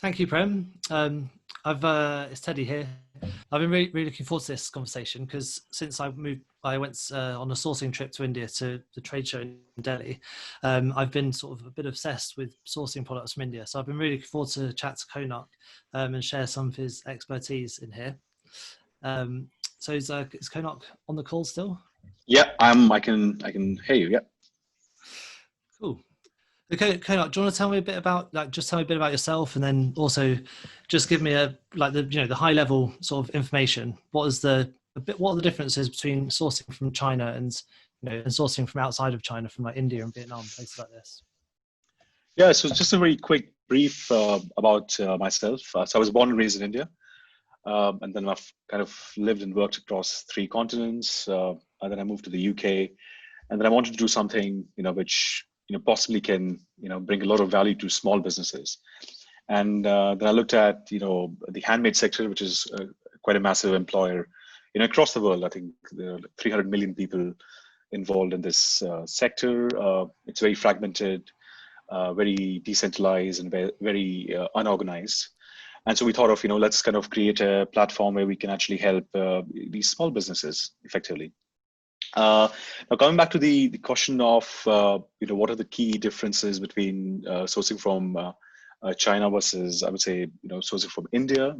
Thank you, Prem. It's Teddy here. I've been really looking forward to this conversation because since I went on a sourcing trip to India to the trade show in Delhi. I've been sort of a bit obsessed with sourcing products from India. So I've been really looking forward to chat to Konark and share some of his expertise in here. So is Konark on the call still? Yeah, I can hear you. Yeah. Cool. Okay, Konark, do you want to tell me a bit about yourself, and then also just give me the high level sort of information. What are the differences between sourcing from China and sourcing from outside of China, from like India and Vietnam, places like this? Yeah. So just a very quick brief about myself. So I was born and raised in India, and then I've kind of lived and worked across 3 continents. And then I moved to the UK, and then I wanted to do something which possibly can bring a lot of value to small businesses. And then I looked at the handmade sector, which is quite a massive employer across the world. I think there are 300 million people involved in this sector. It's very fragmented, very decentralized, and very unorganized. And so we thought of let's kind of create a platform where we can actually help these small businesses effectively. Now, coming back to the question of what are the key differences between sourcing from China versus, I would say, sourcing from India.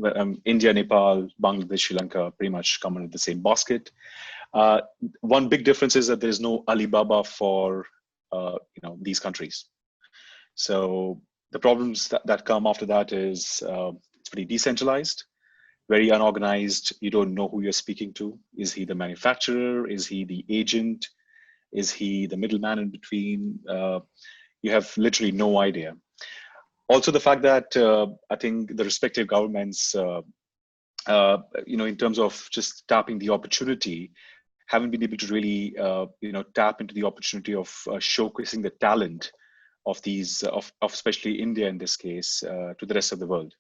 India, Nepal, Bangladesh, Sri Lanka pretty much come under the same basket. One big difference is that there is no Alibaba for these countries. So the problems that come after that is it's pretty decentralized, very unorganized. You don't know who you're speaking to. Is he the manufacturer? Is he the agent? Is he the middleman in between? You have literally no idea. Also, the fact that I think the respective governments, in terms of just tapping the opportunity, haven't been able to really, tap into the opportunity of showcasing the talent of these, of especially India in this case, to the rest of the world.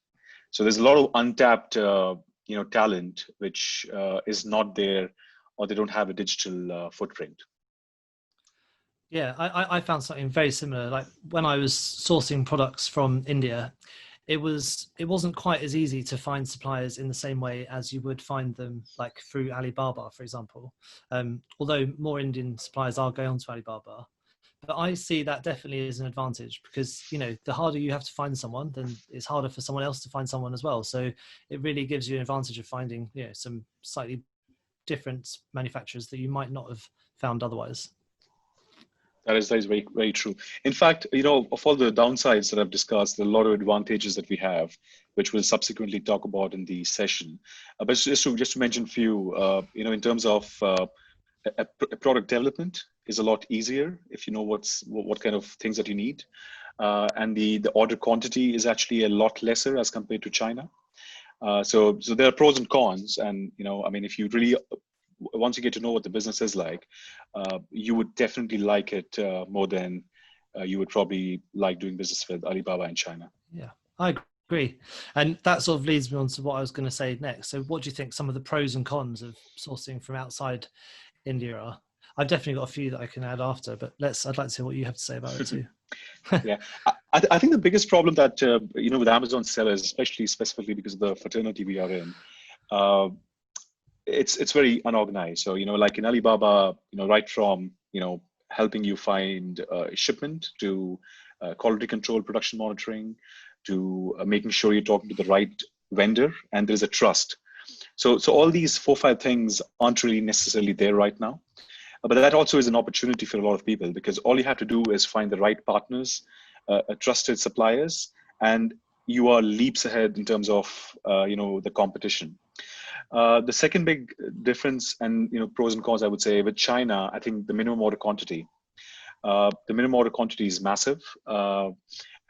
So there's a lot of untapped, talent which is not there, or they don't have a digital footprint. Yeah, I found something very similar. Like when I was sourcing products from India, it wasn't quite as easy to find suppliers in the same way as you would find them like through Alibaba, for example. Although more Indian suppliers are going on to Alibaba, but I see that definitely as an advantage because the harder you have to find someone, then it's harder for someone else to find someone as well. So it really gives you an advantage of finding some slightly different manufacturers that you might not have found otherwise. That is very, very true. In fact, of all the downsides that I've discussed, there are a lot of advantages that we have, which we'll subsequently talk about in the session. But just to mention a few, in terms of a product development is a lot easier if you know what kind of things that you need, and the order quantity is actually a lot lesser as compared to China. So there are pros and cons, and if you really once you get to know what the business is like, you would definitely like it more than you would probably like doing business with Alibaba in China. Yeah, I agree. And that sort of leads me on to what I was going to say next. So what do you think some of the pros and cons of sourcing from outside India are? I've definitely got a few that I can add after, but I'd like to hear what you have to say about it too. Yeah, I think the biggest problem that, with Amazon sellers, specifically because of the fraternity we are in, it's very unorganized. So like in Alibaba, right from helping you find shipment to quality control, production monitoring, to making sure you're talking to the right vendor, and there's a trust. So all these 4-5 things aren't really necessarily there right now, but that also is an opportunity for a lot of people, because all you have to do is find the right partners, trusted suppliers, and you are leaps ahead in terms of the competition. The second big difference and pros and cons, I would say, with China, I think the minimum order quantity. The minimum order quantity is massive,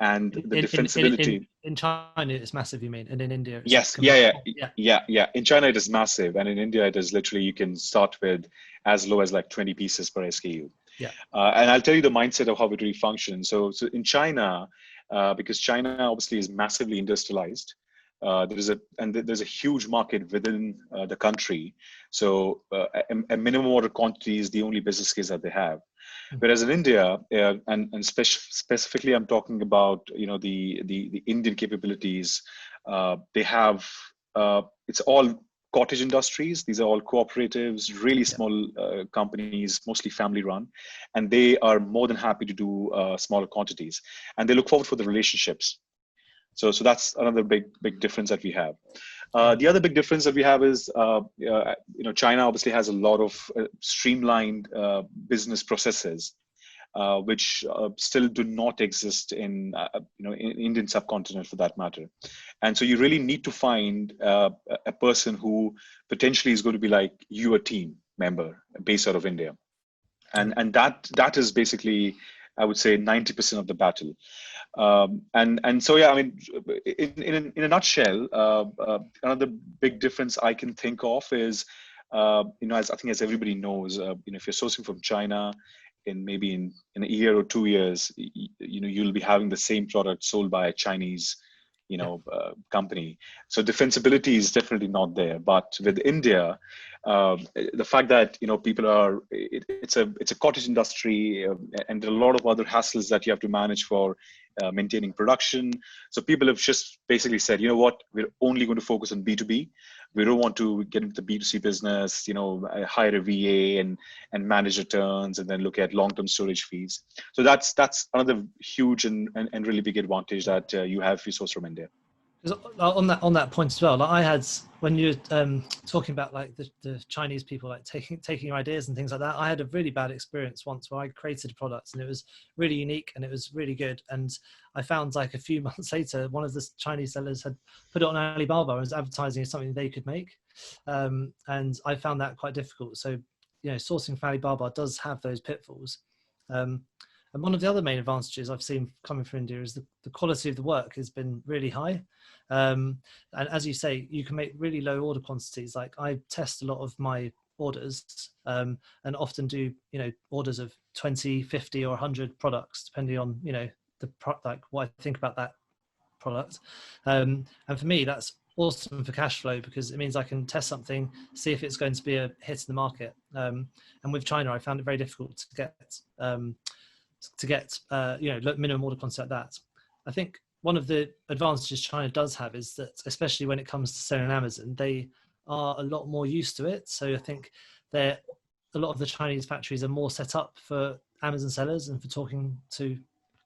and the defensibility. In China, it's massive, you mean? And in India, it's yes, yeah. In China, it is massive, and in India, it is literally you can start with as low as like 20 pieces per SKU. Yeah. And I'll tell you the mindset of how it really functions. So in China, because China obviously is massively industrialized, There's a huge market within the country. So a minimum order quantity is the only business case that they have. Whereas in India, specifically, I'm talking about the Indian capabilities. They have it's all cottage industries. These are all cooperatives, really small companies, mostly family run, and they are more than happy to do smaller quantities, and they look forward for the relationships. So that's another big difference that we have. The other big difference that we have is, China obviously has a lot of streamlined business processes, which still do not exist in Indian subcontinent for that matter. And so you really need to find a person who potentially is going to be like your team member based out of India, and that is basically, I would say, 90% of the battle. And so, yeah, I mean, in a nutshell, another big difference I can think of is, as I think as everybody knows, if you're sourcing from China, in a year or 2 years, you'll be having the same product sold by a Chinese, company. So defensibility is definitely not there. But with India, the fact that people are, it's a cottage industry, and there are a lot of other hassles that you have to manage for maintaining production. So people have just basically said, you know what, we're only going to focus on B2B. We don't want to get into the B2C business, hire a VA and manage returns and then look at long-term storage fees. So that's another huge and really big advantage that you have if you source from India. Because on that point as well, like I had, when you're talking about like the Chinese people like taking your ideas and things like that, I had a really bad experience once where I created a product and it was really unique and it was really good, and I found like a few months later one of the Chinese sellers had put it on Alibaba and was advertising as something they could make, and I found that quite difficult. So sourcing from Alibaba does have those pitfalls. And one of the other main advantages I've seen coming from India is the quality of the work has been really high. And as you say, you can make really low order quantities. Like I test a lot of my orders and often do, orders of 20, 50 or 100 products, depending on, like what I think about that product. And for me, that's awesome for cash flow because it means I can test something, see if it's going to be a hit in the market. And with China, I found it very difficult to get minimum order quantity like that. I think one of the advantages China does have is that, especially when it comes to selling on Amazon, they are a lot more used to it. So I think a lot of the Chinese factories are more set up for Amazon sellers and for talking to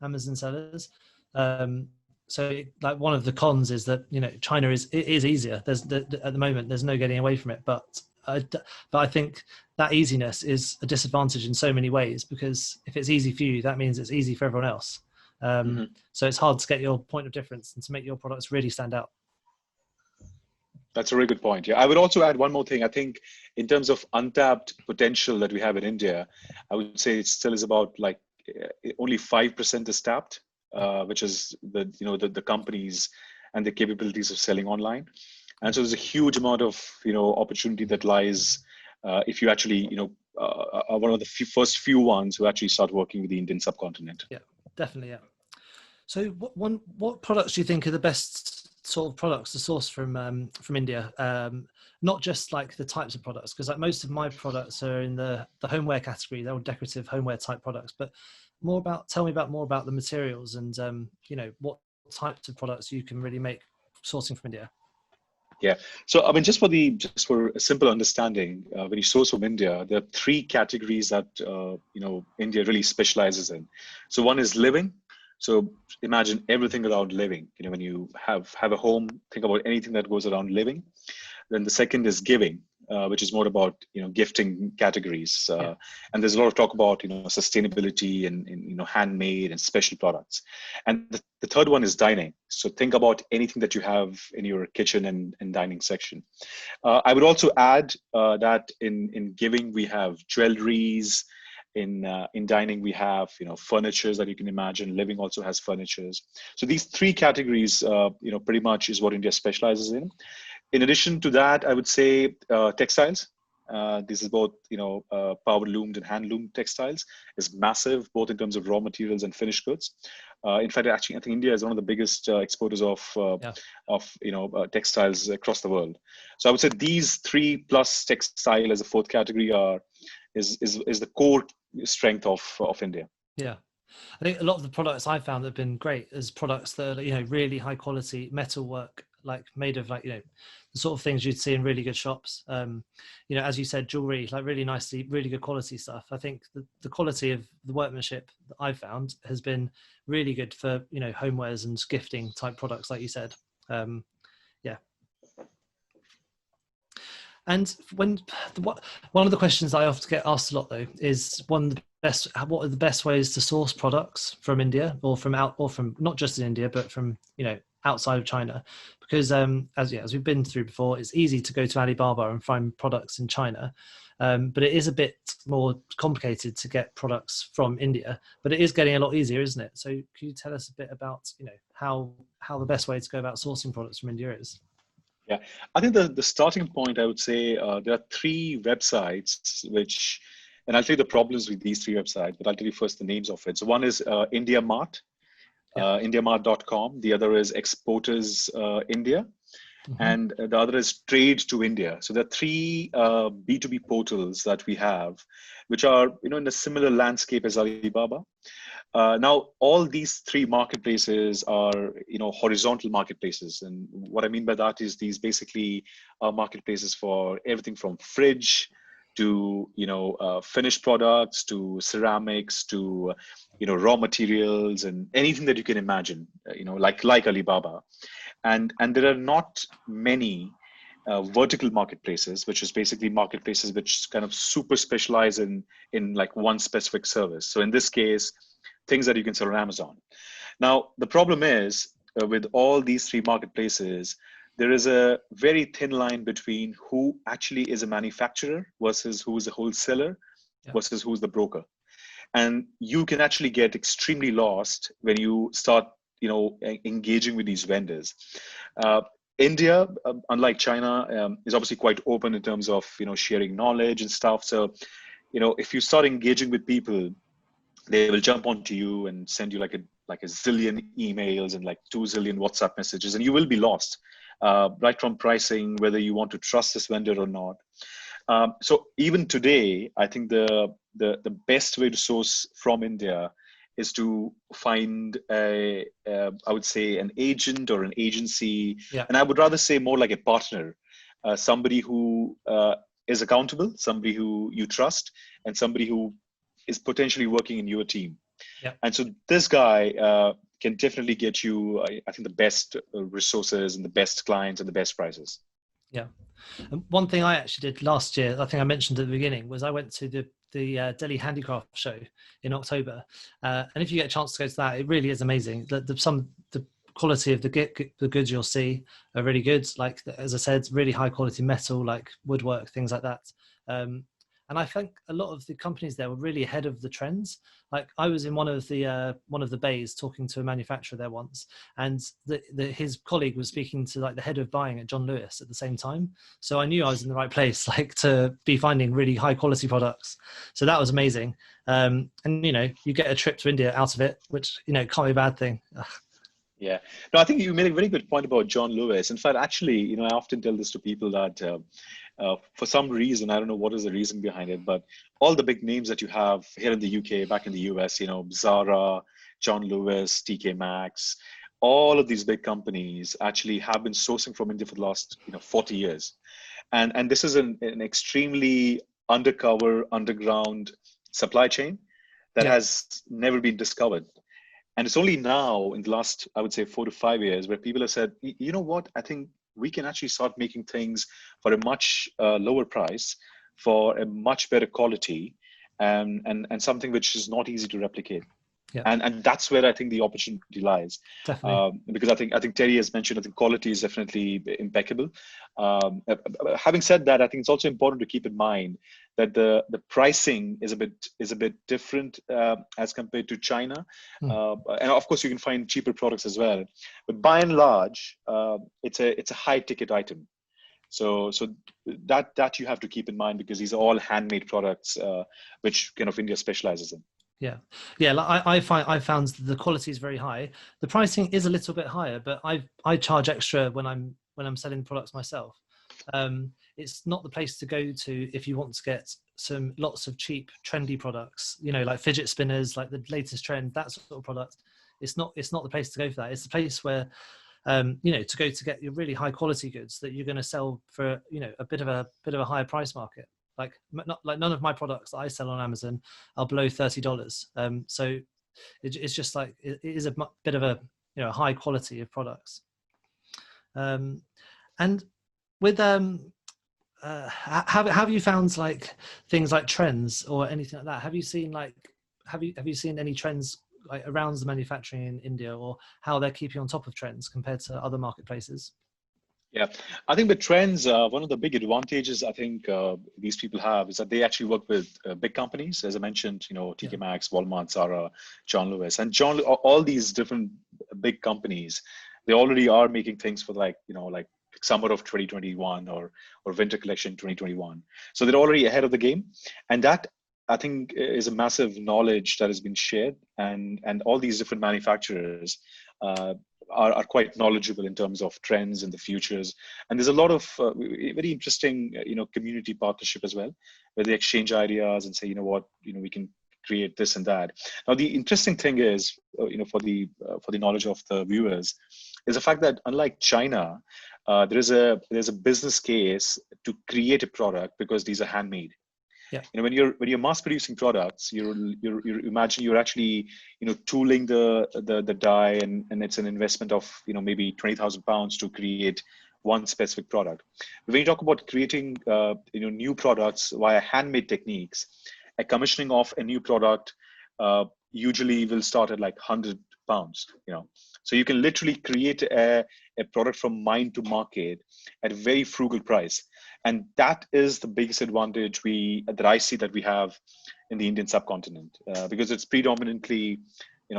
Amazon sellers. So like one of the cons is that China is easier. At the moment there's no getting away from it, but I think that easiness is a disadvantage in so many ways, because if it's easy for you, that means it's easy for everyone else. So it's hard to get your point of difference and to make your products really stand out. That's a really good point. Yeah, I would also add one more thing. I think in terms of untapped potential that we have in India, I would say it still is about like only 5% is tapped, which is the companies and the capabilities of selling online. And so there's a huge amount of opportunity that lies if you actually are one of the first few ones who actually start working with the Indian subcontinent. Yeah, definitely. Yeah. So what products do you think are the best sort of products to source from India? Not just like the types of products, because like most of my products are in the homeware category. They're all decorative homeware type products, but tell me more about the materials and what types of products you can really make sourcing from India. Yeah. So I mean, just for a simple understanding, when you source from India, there are 3 categories that India really specializes in. So one is living. So imagine everything around living. When you have a home, think about anything that goes around living. Then the second is giving, which is more about gifting categories, and there's a lot of talk about sustainability and handmade and special products. And the third one is dining. So think about anything that you have in your kitchen and dining section. I would also add that in giving we have jewelries. In dining, we have furnitures that you can imagine. Living also has furnitures. So these 3 categories, pretty much is what India specializes in. In addition to that, I would say textiles. This is both, power loomed and hand loomed textiles. Is massive, both in terms of raw materials and finished goods. In fact, actually, I think India is one of the biggest exporters of textiles across the world. So I would say these three plus textile as a fourth category is the core strength of India. Yeah. I think a lot of the products I found have been great as products that are, really high quality metal work, like made of the sort of things you'd see in really good shops. As you said, jewelry, like really nicely, really good quality stuff. I think the quality of the workmanship that I've found has been really good for, homewares and gifting type products, like you said. Yeah. And one of the questions I often get asked a lot though is what are the best ways to source products from India or from not just in India but from outside of China, because as we've been through before, it's easy to go to Alibaba and find products in China, but it is a bit more complicated to get products from India, but it is getting a lot easier, isn't it? So can you tell us a bit about how the best way to go about sourcing products from India is? Yeah, I think the starting point, I would say, there are three websites and I'll tell you the problems with these three websites, but I'll tell you first the names of it. So one is India Mart, indiamart.com. The other is Exporters India, and the other is Trade to India. So there are three B2B portals that we have, which are in a similar landscape as Alibaba. Now, all these three marketplaces are, horizontal marketplaces. And what I mean by that is these basically are marketplaces for everything from fridge to, finished products, to ceramics, to, raw materials and anything that you can imagine, like Alibaba. And there are not many vertical marketplaces, which is basically marketplaces which kind of super specialize in like one specific service. So in this case, things that you can sell on Amazon. Now, the problem is with all these three marketplaces, there is a very thin line between who actually is a manufacturer versus who is a wholesaler versus who's the broker. And you can actually get extremely lost when you start, engaging with these vendors. India, unlike China, is obviously quite open in terms of, sharing knowledge and stuff. So, if you start engaging with people, they will jump onto you and send you like a zillion emails and like 2 zillion WhatsApp messages, and you will be lost, right from pricing, whether you want to trust this vendor or not. So even today, I think the best way to source from India is to find I would say an agent or an agency, and I would rather say more like a partner, somebody who is accountable, somebody who you trust, and somebody who is potentially working in your team. And so this guy can definitely get you, I think, the best resources and the best clients and the best prices. Yeah. And one thing I actually did last year, I think I mentioned at the beginning, was I went to the Deli Handicraft show in October. And if you get a chance to go to that, it really is amazing. The quality of the goods you'll see are really good. Like, as I said, really high quality metal, like woodwork, things like that. And I think a lot of the companies there were really ahead of the trends. Like, I was in one of the bays talking to a manufacturer there once, and his colleague was speaking to like the head of buying at John Lewis at the same time. So I knew I was in the right place, like, to be finding really high quality products. So that was amazing. And you get a trip to India out of it, which can't be a bad thing. Yeah, no, I think you made a very good point about John Lewis. In fact, actually, I often tell this to people that for some reason, I don't know what is the reason behind it, but all the big names that you have here in the UK, back in the US, Zara, John Lewis, TK Maxx, all of these big companies actually have been sourcing from India for the last 40 years. And this is an extremely underground supply chain that has never been discovered. And it's only now in the last, I would say, 4 to 5 years where people have said, you know what, I think we can actually start making things for a much lower price, for a much better quality, and something which is not easy to replicate. Yeah. And that's where I think the opportunity lies. Definitely. Because I think Terry has mentioned, I think quality is definitely impeccable. Having said that, I think it's also important to keep in mind that the pricing is a bit different as compared to China. And of course, you can find cheaper products as well. But by and large, it's a high ticket item. So that you have to keep in mind, because these are all handmade products, which kind of India specializes in. Yeah. Like I found the quality is very high. The pricing is a little bit higher, but I charge extra when I'm selling products myself. It's not the place to go to if you want to get lots of cheap, trendy products. Like fidget spinners, like the latest trend, that sort of product. It's not the place to go for that. It's the place where to go to get your really high quality goods that you're going to sell for a bit of a higher price market. Like none of my products that I sell on Amazon are below $30. So it's just like it is a bit of a high quality of products. And with have you found like things like trends or anything like that? Have you seen any trends like around the manufacturing in India, or how they're keeping on top of trends compared to other marketplaces? Yeah, I think the trends, one of the big advantages I think these people have is that they actually work with big companies. As I mentioned, TK Maxx, Walmart, Zara, John Lewis, and all these different big companies, they already are making things for like summer of 2021 or winter collection 2021. So they're already ahead of the game, and that I think is a massive knowledge that has been shared, and all these different manufacturers are quite knowledgeable in terms of trends and the futures. And there's a lot of very interesting community partnership as well, where they exchange ideas and say, we can create this and that. Now the interesting thing is, for the knowledge of the viewers, is the fact that unlike China, there's a business case to create a product, because these are handmade. Yeah. When you're mass producing products, you imagine you're actually tooling the die, and it's an investment of maybe £20,000 to create one specific product. But when you talk about creating new products via handmade techniques, a commissioning of a new product usually will start at like £100. So you can literally create a product from mind to market at a very frugal price. And that is the biggest advantage that I see that we have in the Indian subcontinent, because it's predominantly,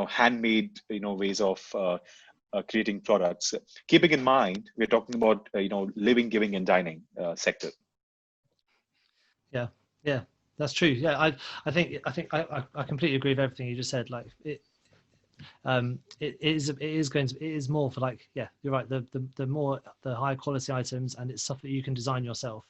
handmade, ways of creating products. Keeping in mind, we're talking about, living, giving, and dining sector. Yeah, that's true. Yeah, I think I completely agree with everything you just said. Like it is more for like, yeah, you're right, the higher quality items, and it's stuff that you can design yourself,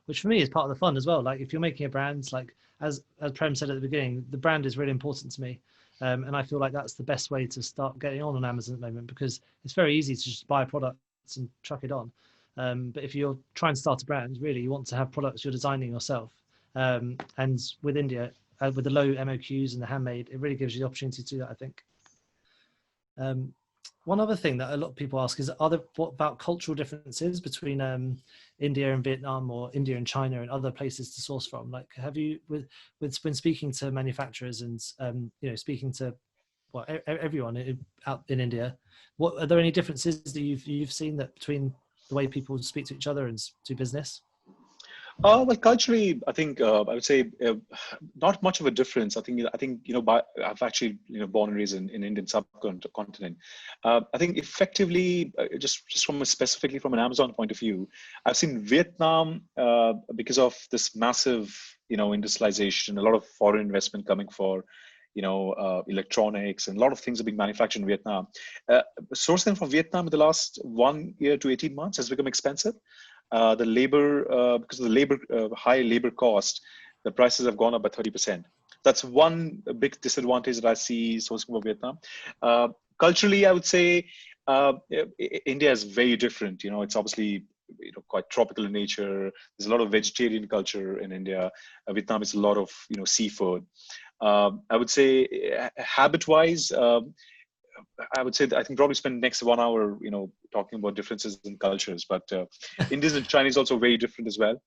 which for me is part of the fun as well. Like if you're making a brand, like as Prem said at the beginning, the brand is really important to me, and I feel like that's the best way to start getting on Amazon at the moment, because it's very easy to just buy products and chuck it on, but if you're trying to start a brand, really you want to have products you're designing yourself, and with India, with the low MOQs and the handmade, it really gives you the opportunity to do that, I think. One other thing that a lot of people ask is, what about cultural differences between India and Vietnam, or India and China and other places to source from? Like, have you, when speaking to manufacturers and speaking to everyone out in India, what are there any differences that you've seen that between the way people speak to each other and do business? Well, culturally, I think I would say not much of a difference. I think I've actually born and raised in Indian subcontinent. I think effectively, just specifically from an Amazon point of view, I've seen Vietnam, because of this massive industrialization, a lot of foreign investment coming for electronics, and a lot of things are being manufactured in Vietnam. Sourcing from Vietnam in the last 1 year to 18 months has become expensive. The labor, because of the high labor cost, the prices have gone up by 30%. That's one big disadvantage that I see sourcing from Vietnam. Culturally, I would say India is very different. It's obviously quite tropical in nature. There's a lot of vegetarian culture in India. Vietnam is a lot of seafood. I would say habit-wise, I would say that I can probably spend next 1 hour, talking about differences in cultures. But Indian and Chinese also very different as well.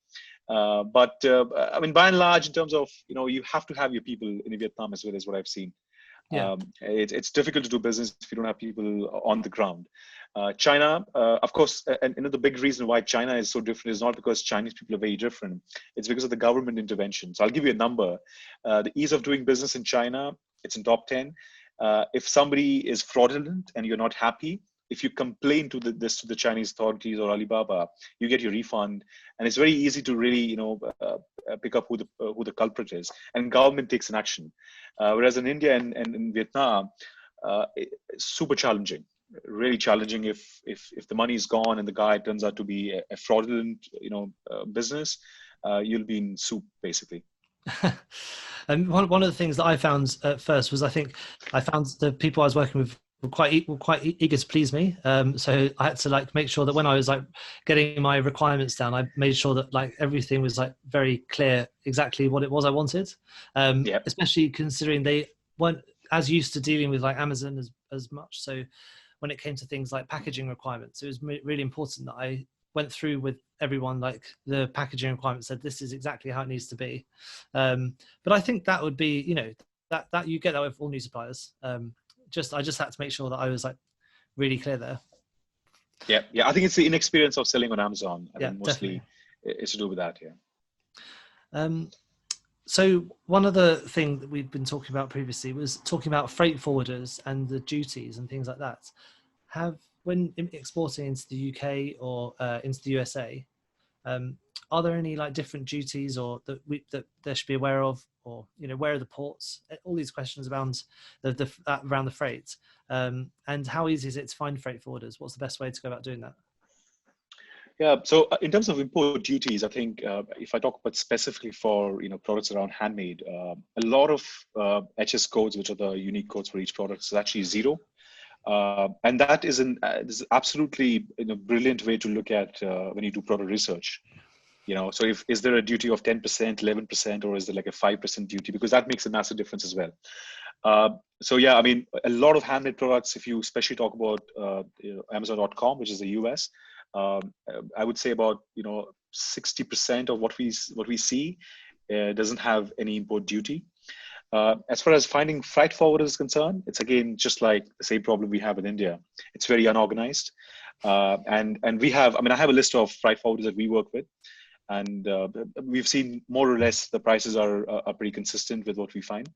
But I mean, by and large, in terms of you have to have your people in Vietnam as well, as what I've seen. Yeah. It's difficult to do business if you don't have people on the ground. China, of course, and the big reason why China is so different is not because Chinese people are very different. It's because of the government intervention. So I'll give you a number. The ease of doing business in China, it's in top 10. If somebody is fraudulent and you're not happy, if you complain to the Chinese authorities or Alibaba, you get your refund, and it's very easy to really pick up who the culprit is, and government takes an action. Whereas in India and in Vietnam, it's super challenging, really challenging. If the money is gone and the guy turns out to be a fraudulent business, you'll be in soup basically. And one of the things that I found at first was, I found the people I was working with were quite eager to please me. So I had to like make sure that when I was like getting my requirements down, I made sure that like everything was like very clear exactly what it was I wanted. Especially considering they weren't as used to dealing with like Amazon as much. So when it came to things like packaging requirements, it was really important that I went through with everyone, like the packaging requirements said this is exactly how it needs to be. But I think that would be, that you get that with all new suppliers. I just had to make sure that I was like really clear there. Yeah. I think it's the inexperience of selling on Amazon. I think mostly definitely. it's to do with that. Yeah. So one other thing that we've been talking about previously was talking about freight forwarders and the duties and things like that. When exporting into the UK or into the USA, are there any like different duties or that there should be aware of, or where are the ports? All these questions around around the freight, and how easy is it to find freight forwarders? What's the best way to go about doing that? Yeah. So in terms of import duties, I think if I talk about specifically for products around handmade, a lot of HS codes, which are the unique codes for each product, is actually 0. And that is is absolutely brilliant way to look at when you do product research. So is there a duty of 10%, 11%, or is there like a 5% duty? Because that makes a massive difference as well. So yeah, I mean, a lot of handmade products, if you especially talk about Amazon.com, which is the US, I would say about 60% of what we see doesn't have any import duty. As far as finding freight forwarders is concerned, it's again just like the same problem we have in India. It's very unorganized, and we have. I mean, I have a list of freight forwarders that we work with, and we've seen more or less the prices are pretty consistent with what we find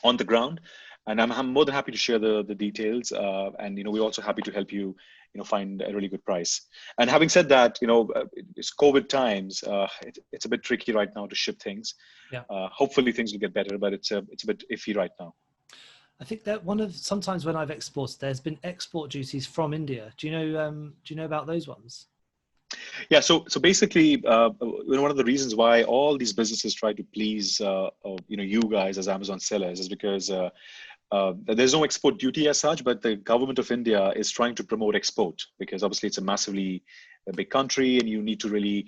on the ground. And I'm more than happy to share the details, and we're also happy to help you find a really good price. And having said that, it's COVID times. It's a bit tricky right now to ship things. Yeah. Hopefully things will get better, but it's a bit iffy right now. I think that sometimes when I've exported, there's been export duties from India. Do you know about those ones? Yeah, so basically, one of the reasons why all these businesses try to please you guys as Amazon sellers is because there's no export duty as such, but the government of India is trying to promote export, because obviously it's a big country, and you need to really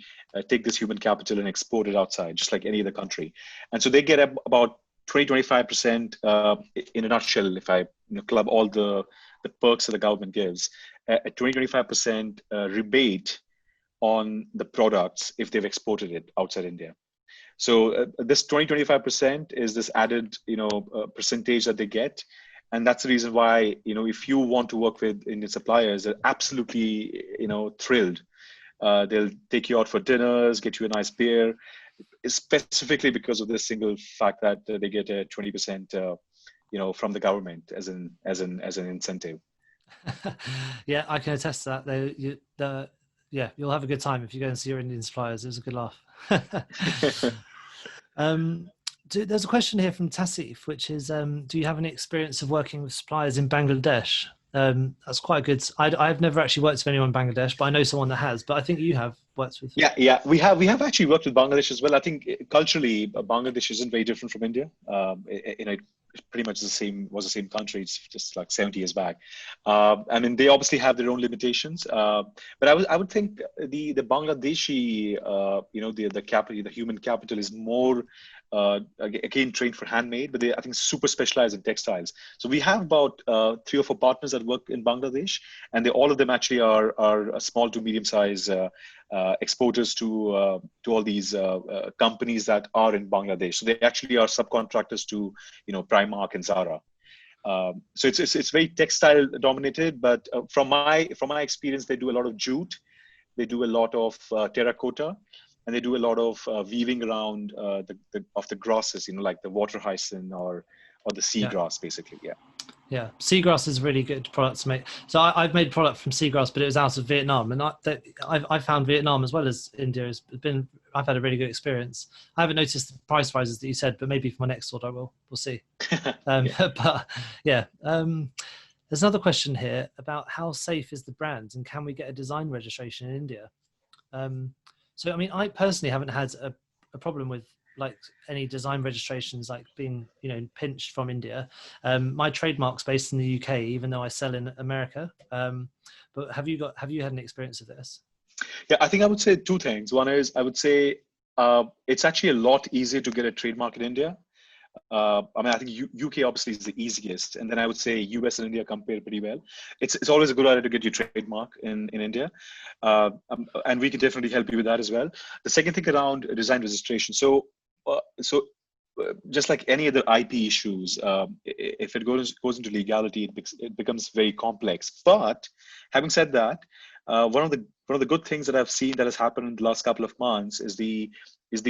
take this human capital and export it outside, just like any other country. And so they get about 20-25% in a nutshell. If I club all the perks that the government gives, a 20-25% rebate on the products if they've exported it outside India. So this 20-25% is this added percentage that they get. And that's the reason why if you want to work with Indian suppliers, they're absolutely thrilled. They'll take you out for dinners, get you a nice beer, specifically because of this single fact that they get a 20% from the government as an incentive. Yeah, I can attest to that. Yeah, you'll have a good time if you go and see your Indian suppliers. It was a good laugh. There's a question here from Tassif, which is, do you have any experience of working with suppliers in Bangladesh? That's quite a good. I've never actually worked with anyone in Bangladesh, but I know someone that has. But I think you have worked with. Yeah, we have actually worked with Bangladesh as well. I think culturally, Bangladesh isn't very different from India. Pretty much was the same country. It's just like 70 years back. I mean, they obviously have their own limitations. But I would think the Bangladeshi, the human capital is more again trained for handmade, but I think super specialized in textiles. So we have about 3 or 4 partners that work in Bangladesh, and all of them actually are small to medium size exporters to all these companies that are in Bangladesh. So they actually are subcontractors to Primark and Zara. So it's very textile dominated, but from my experience, they do a lot of jute, they do a lot of terracotta, and they do a lot of weaving around the grasses, like the water hyacinth or the sea grass, basically. Yeah. Yeah, seagrass is a really good product to make. So I've made product from seagrass, but it was out of Vietnam, and I found Vietnam as well as India has been. I've had a really good experience. I haven't noticed the price rises that you said, but maybe for my next order I will. We'll see. Yeah. But yeah, there's another question here about how safe is the brand, and can we get a design registration in India? So I mean, I personally haven't had a problem with like any design registrations like being pinched from India. My trademark's based in the UK, even though I sell in America. But have you had an experience of this? Yeah, I think I would say two things. One is I would say it's actually a lot easier to get a trademark in India. I mean, I think UK obviously is the easiest, and then I would say US and India compare pretty well. It's always a good idea to get your trademark in India, and we can definitely help you with that as well. The second thing around design registration. Just like any other IP issues, if it goes into legality, it becomes very complex. But having said that, one of the good things that I've seen that has happened in the last couple of months is the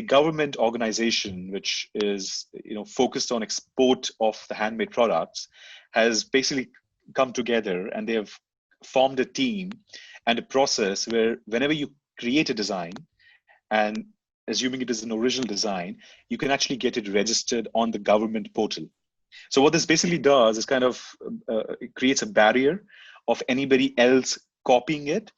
government organization, which is focused on export of the handmade products, has basically come together, and they have formed a team and a process where whenever you create a design, and assuming it is an original design, you can actually get it registered on the government portal. So what this basically does is kind of it creates a barrier of anybody else copying it.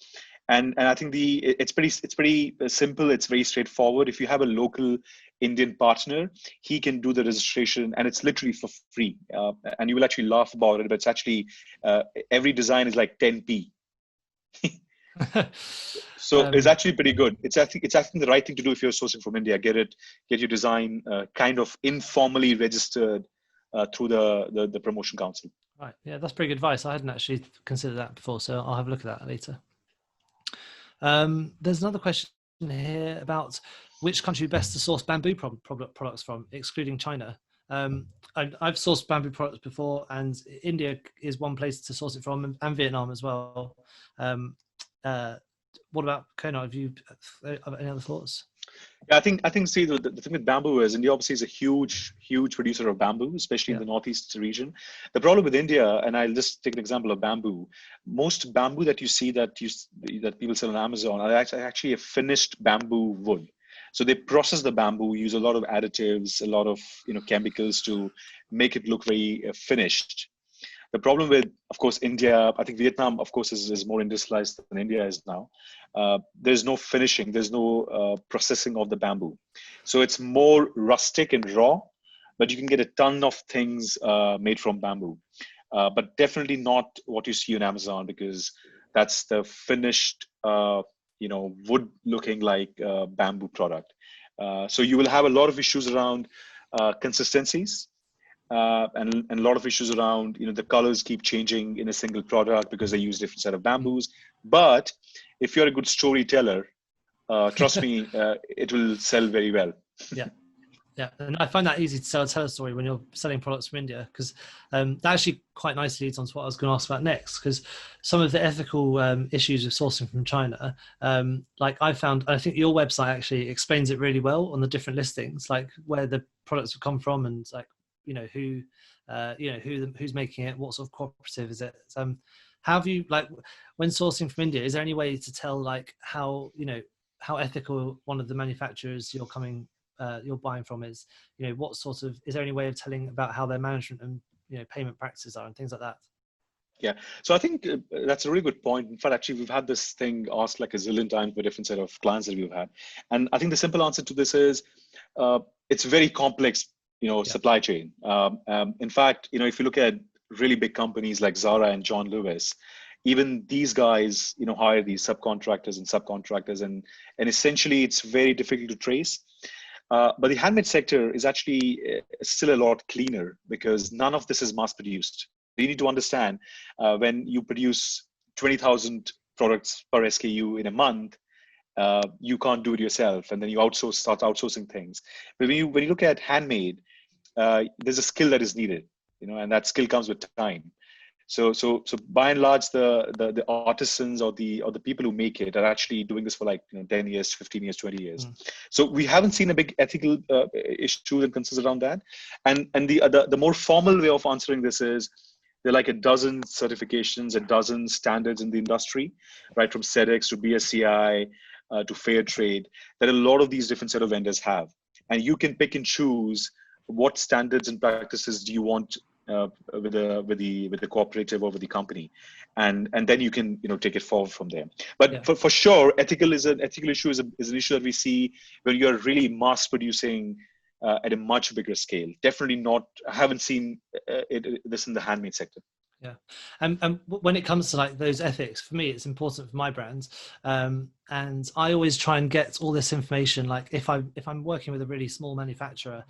And I think it's pretty simple. It's very straightforward. If you have a local Indian partner, he can do the registration, and it's literally for free. And you will actually laugh about it, but it's actually every design is like 10p. So it's actually pretty good. It's actually the right thing to do if you're sourcing from India. Get your design kind of informally registered through the promotion council. Right. Yeah, that's pretty good advice. I hadn't actually considered that before, so I'll have a look at that later. There's another question here about which country best to source bamboo products from, excluding China. I've sourced bamboo products before, and India is one place to source it from, and Vietnam as well. What about Konark? Have you any other thoughts? Yeah, I think. See, the thing with bamboo is India obviously is a huge producer of bamboo, especially in the northeast region. The problem with India, and I'll just take an example of bamboo. Most bamboo that you see that people sell on Amazon are actually a finished bamboo wood. So they process the bamboo, use a lot of additives, a lot of chemicals to make it look very finished. The problem with, of course, India, I think Vietnam, of course, is more industrialized than India is now. There's no finishing, there's no processing of the bamboo. So it's more rustic and raw, but you can get a ton of things made from bamboo. But definitely not what you see on Amazon, because that's the finished, wood looking like bamboo product. So you will have a lot of issues around consistencies. And a lot of issues around the colors keep changing in a single product because they use different set of bamboos. But if you're a good storyteller, trust me, it will sell very well. Yeah, and I find that easy to tell a story when you're selling products from India, because that actually quite nicely leads on to what I was going to ask about next, because some of the ethical issues of sourcing from China, like I think your website actually explains it really well on the different listings, like where the products have come from, and like who's making it, what sort of cooperative is it. How have you, like, when sourcing from India, is there any way to tell like how ethical one of the manufacturers you're buying from is? What sort of, is there any way of telling about how their management and payment practices are and things like that? Yeah, so I think that's a really good point. In fact, actually, we've had this thing asked like a zillion times by different set of clients that we've had, and I think the simple answer to this is it's very complex, supply chain. In fact, if you look at really big companies like Zara and John Lewis, even these guys, hire these subcontractors, and essentially it's very difficult to trace. But the handmade sector is actually still a lot cleaner because none of this is mass produced. You need to understand when you produce 20,000 products per SKU in a month, you can't do it yourself, and then you start outsourcing things. But when you look at handmade, there's a skill that is needed, and that skill comes with time. So by and large, the artisans or the people who make it are actually doing this for like 10 years, 15 years, 20 years. So we haven't seen a big ethical issue and concerns around that. And the more formal way of answering this is, there are like a dozen certifications, a dozen standards in the industry, right? From SEDEX to BSCI to Fair Trade, that a lot of these different set of vendors have. And you can pick and choose what standards and practices do you want with the cooperative or with the company, and then you can take it forward from there. But for sure, ethical issue is an issue that we see when you're really mass producing at a much bigger scale. Definitely not. I haven't seen this in the handmade sector. Yeah, and when it comes to like those ethics, for me, it's important for my brands, and I always try and get all this information. Like if I'm working with a really small manufacturer,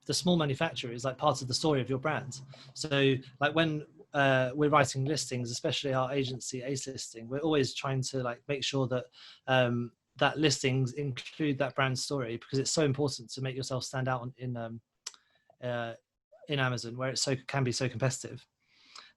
the small manufacturer is like part of the story of your brand. So like when we're writing listings, especially our agency Ace Listing, we're always trying to like make sure that that listings include that brand story, because it's so important to make yourself stand out in Amazon, where it can be so competitive.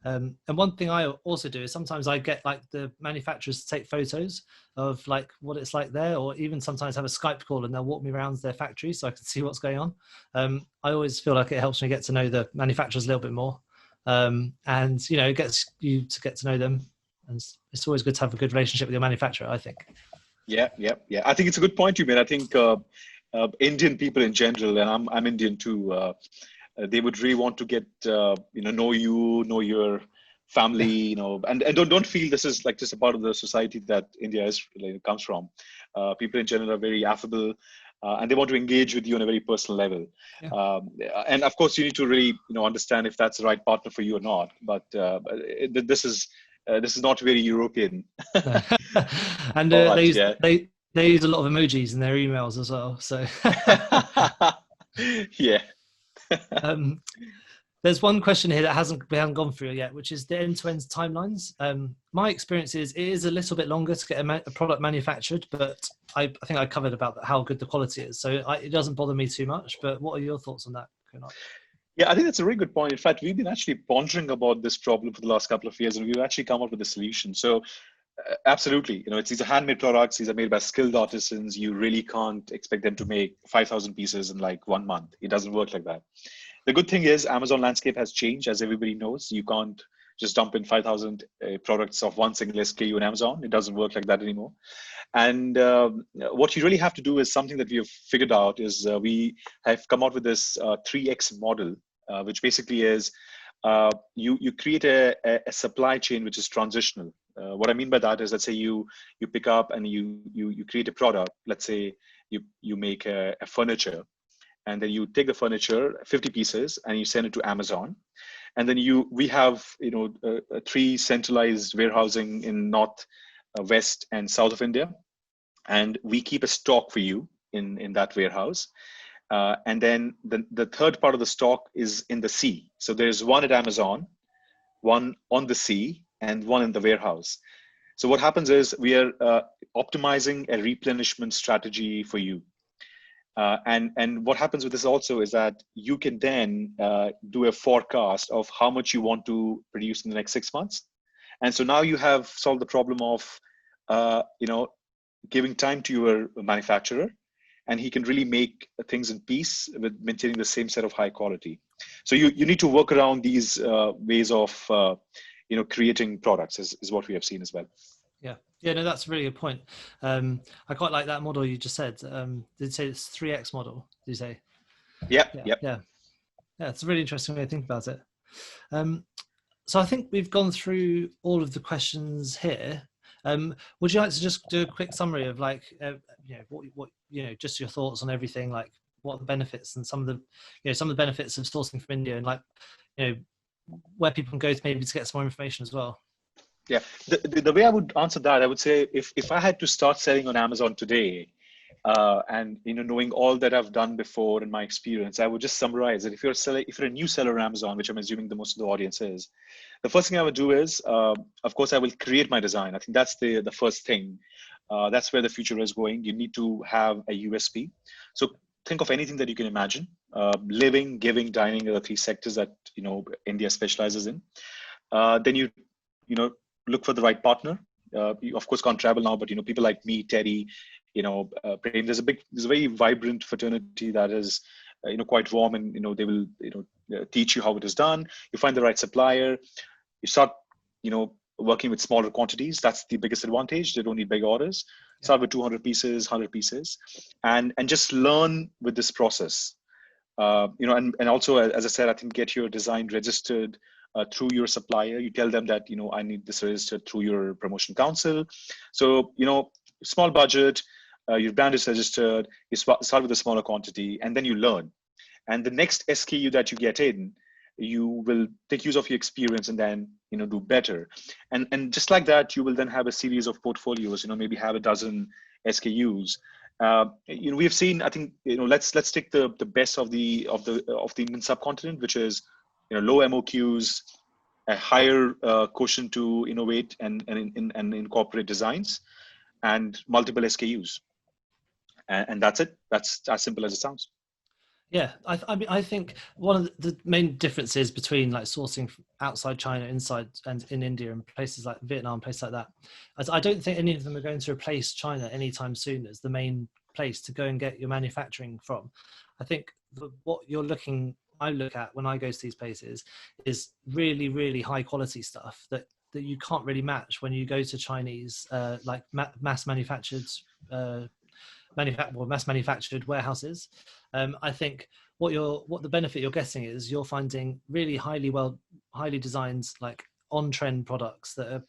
And one thing I also do is sometimes I get like the manufacturers to take photos of like what it's like there, or even sometimes have a Skype call and they'll walk me around their factory so I can see what's going on. I always feel like it helps me get to know the manufacturers a little bit more, and it gets you to get to know them, and it's always good to have a good relationship with your manufacturer, I think. Yeah. I think it's a good point you made. I think Indian people in general, and I'm Indian too. They would really want to get know you, know your family, and don't feel this is like just a part of the society that India comes from. People in general are very affable, and they want to engage with you on a very personal level. Yeah. And of course, you need to really understand if that's the right partner for you or not. But this is not very European. And they use a lot of emojis in their emails as well. So yeah. There's one question here that we haven't gone through yet, which is the end-to-end timelines. My experience is it is a little bit longer to get a product manufactured, but I think I covered about how good the quality is, so it doesn't bother me too much. But what are your thoughts on that, Konark? Yeah, I think that's a really good point. In fact, we've been actually pondering about this problem for the last couple of years, and we've actually come up with a solution. So absolutely, these are handmade products. These are made by skilled artisans. You really can't expect them to make 5,000 pieces in like 1 month. It doesn't work like that. The good thing is Amazon landscape has changed, as everybody knows. You can't just dump in 5,000 products of one single SKU in Amazon. It doesn't work like that anymore. And what you really have to do is something that we have figured out is we have come out with this 3X model, which basically is you create a supply chain which is transitional. What I mean by that is, let's say you pick up and you create a product. Let's say you make a furniture, and then you take the furniture, 50 pieces, and you send it to Amazon. And then we have 3 centralized warehousing in north, west, and south of India, and we keep a stock for you in that warehouse. And then the third part of the stock is in the sea. So there's one at Amazon, one on the sea, and one in the warehouse. So what happens is we are optimizing a replenishment strategy for you. And what happens with this also is that you can then do a forecast of how much you want to produce in the next 6 months. And so now you have solved the problem of, giving time to your manufacturer, and he can really make things in peace with maintaining the same set of high quality. So you need to work around these ways of, creating products is what we have seen as well. Yeah, no, that's a really good point. I quite like that model you just said. Did you say it's 3X model? Did you say? Yeah. It's a really interesting way to think about it. So I think we've gone through all of the questions here. Would you like to just do a quick summary of like, what just your thoughts on everything, like what the benefits and some of the benefits of sourcing from India, and like, where people can go to maybe to get some more information as well? Yeah, the way I would answer that, I would say if I had to start selling on Amazon today, and knowing all that I've done before in my experience, I would just summarize it. If you're a new seller on Amazon, which I'm assuming the most of the audience is, the first thing I would do is, of course, I will create my design. I think that's the first thing. That's where the future is going. You need to have a USP. So think of anything that you can imagine. Living, giving, dining are the 3 sectors that India specializes in. Then you look for the right partner. You of course can't travel now, but people like me, Teddy, Prem, there's a very vibrant fraternity that is quite warm, and they will teach you how it is done. You find the right supplier. You start, working with smaller quantities. That's the biggest advantage. They don't need big orders. Start with 200 pieces, 100 pieces, and just learn with this process. And also, as I said, I think get your design registered through your supplier. You tell them that, I need this registered through your promotion council. So, small budget, your brand is registered, you start with a smaller quantity, and then you learn. And the next SKU that you get in, you will take use of your experience and then, do better. And just like that, you will then have a series of portfolios, maybe have a dozen SKUs. We've seen, I think, let's take the best of the Indian subcontinent, which is, low MOQs, a higher quotient to innovate and incorporate designs, and multiple SKUs. And that's it. That's as simple as it sounds. Yeah, I mean, I think one of the main differences between like sourcing outside China, inside, and in India and places like Vietnam, places like that, as I don't think any of them are going to replace China anytime soon as the main place to go and get your manufacturing from. I think what I look at when I go to these places is really, really high quality stuff that you can't really match when you go to Chinese like mass manufactured warehouses. I think what the benefit you're getting is you're finding really highly designed, like on trend products that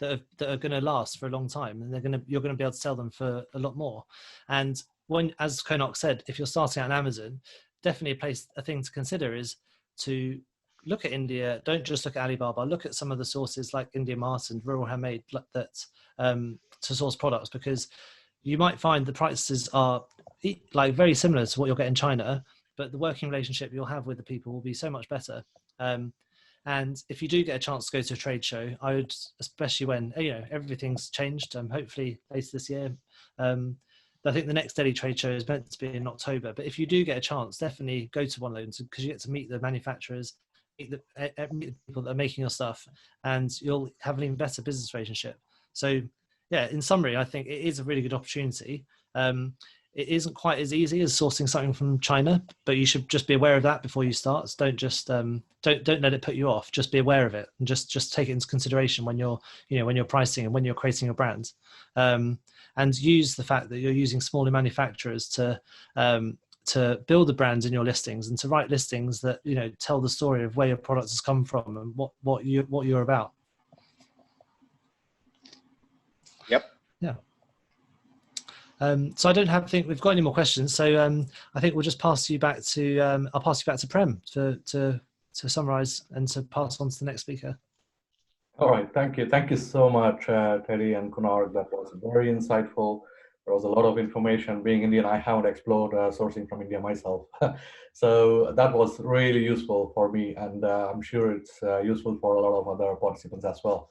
are going to last for a long time, and you're going to be able to sell them for a lot more. And when, as Konark said, if you're starting out on Amazon, definitely a thing to consider is to look at India. Don't just look at Alibaba. Look at some of the sources like India Mart and Rural Handmade that to source products, because you might find the prices are like very similar to what you'll get in China, but the working relationship you'll have with the people will be so much better. And if you do get a chance to go to a trade show, I would, especially when everything's changed. Hopefully later this year. I think the next Deli trade show is meant to be in October. But if you do get a chance, definitely go to one of those, because you get to meet the manufacturers, meet the people that are making your stuff, and you'll have an even better business relationship. So yeah, in summary, I think it is a really good opportunity. It isn't quite as easy as sourcing something from China, but you should just be aware of that before you start. So don't just don't let it put you off. Just be aware of it, and just take it into consideration when you're pricing and when you're creating your brand. And use the fact that you're using smaller manufacturers to build the brands in your listings, and to write listings that tell the story of where your product has come from and what you're about. Yep. Yeah. So I don't think we've got any more questions. So I think we'll just pass you back to I'll pass you back to Prem to summarize and to pass on to the next speaker. All right, thank you so much, Teddy and Konark. That was very insightful. There was a lot of information. Being Indian, I haven't explored sourcing from India myself, so that was really useful for me, and I'm sure it's useful for a lot of other participants as well.